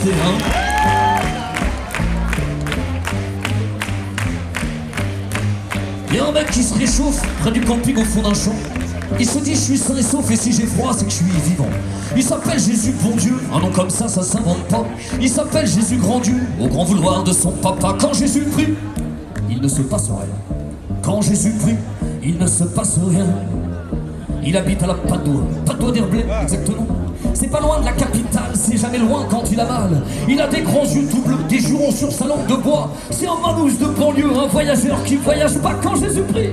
Il y a un mec qui se réchauffe près du camping au fond d'un champ. Il se dit je suis sain et sauf et si j'ai froid c'est que je suis vivant. Il s'appelle Jésus bon Dieu, un nom comme ça s'invente pas. Il s'appelle Jésus grand Dieu, au grand vouloir de son papa. Quand Jésus prie, il ne se passe rien. Quand Jésus prie, il ne se passe rien. Il habite à la Padoue d'Herblay, exactement. C'est pas loin de la capitale, c'est jamais loin quand il a mal. Il a des grands yeux tout bleus, des jurons sur sa langue de bois. C'est un manouche de banlieue, un voyageur qui voyage pas. Quand Jésus prie,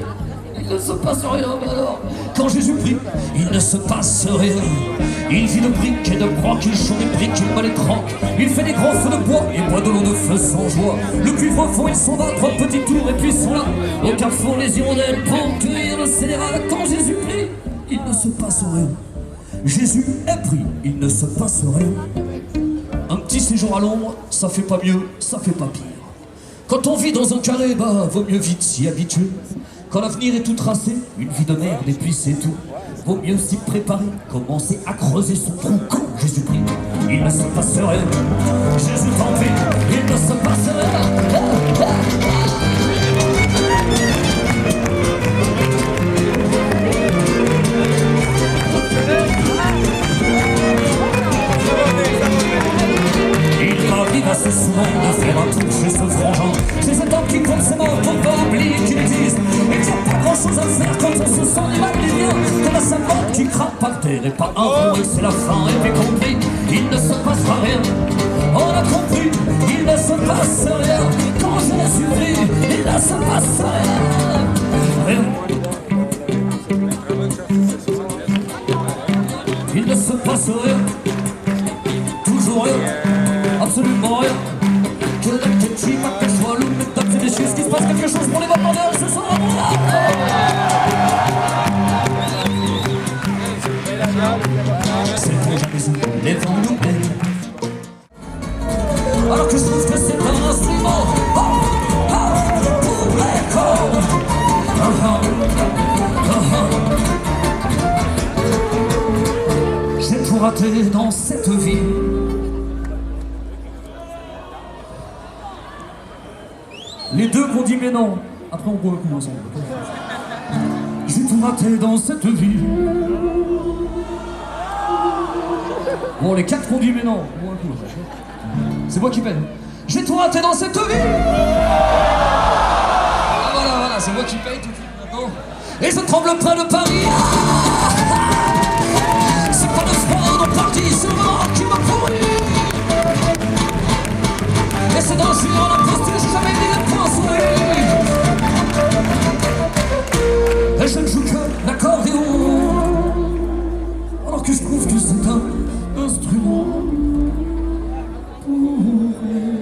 il ne se passe rien. Mais alors, quand Jésus prie, il ne se passe rien. Il vit de briques et de brocs, il chante des briques, il bat les tranques. Il fait des grands feux de bois et boit de l'eau de feu sans joie. Le cuivre fond, il s'en va, 3 petits tours et puis ils sont là. Au carrefour, les hirondelles pour cueillir le scélérat. Quand Jésus prie, il ne se passe rien. Jésus est pris, il ne se passe rien. Un petit séjour à l'ombre, ça fait pas mieux, ça fait pas pire. Quand on vit dans un carré, bah, vaut mieux vite s'y habituer. Quand l'avenir est tout tracé, une vie de merde et puis c'est tout. Vaut mieux s'y préparer, commencer à creuser son trou. Quand Jésus prie, il ne se passe rien. Jésus t'en prie, il ne se passe rien. Assez souvent de faire un tour chez ce frangin, chez cet homme qui compte ses morts pour pas oublier qu'ils disent et qu'il n'y a pas grand chose à faire quand on se sent les mal des liens. Qu'on a sa porte qui craque par terre et pas un rond et c'est la fin. Et puis compris, il ne se passera rien. On a compris, il ne se passe rien. Quand Jésus prie, il ne se passe rien. Il ne se passe rien. Toujours rien. Absolument rien. Que la ketchup, pas que je sois loup, mesdames et messieurs, ce qui se passe quelque chose pour les vendeurs ce soir. C'est pour jamais ça, les vents nous mènent. Alors que je trouve que c'est un instrument pour les corps. J'ai tout raté dans cette vie. Les deux qu'on dit mais non. Après on boit un coup ensemble. J'ai tout raté dans cette vie. Bon, les 4 qu'on dit mais non. On boit un coup. C'est moi qui peine. J'ai tout raté dans cette vie. Ah, voilà, c'est moi qui paye tout de suite maintenant. Et je tremble près de Paris. C'est pas le froid, nos partis, c'est le vent qui me pourrit. Et c'est dans le jus, on a posté, j'ai jamais mis les poings sur lui. Et je ne joue que l'accordéon, alors que je trouve que c'est un instrument pour elle.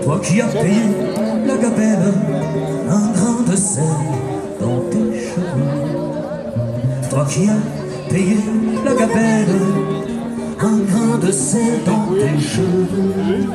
Toi qui as payé la gabelle, un grain de sel dans tes cheveux. Toi qui as payé la gabelle, un grain de sel dans tes cheveux.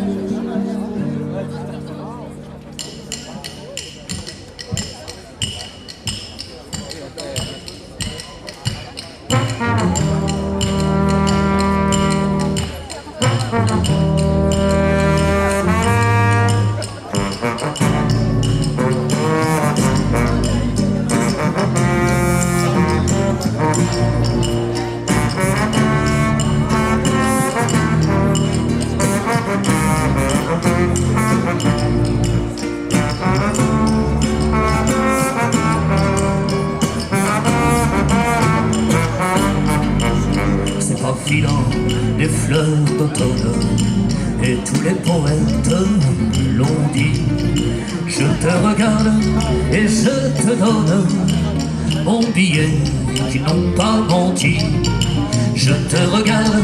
Des fleurs d'automne et tous les poètes l'ont dit. Je te regarde et je te donne mon billet qui n'ont pas menti. Je te regarde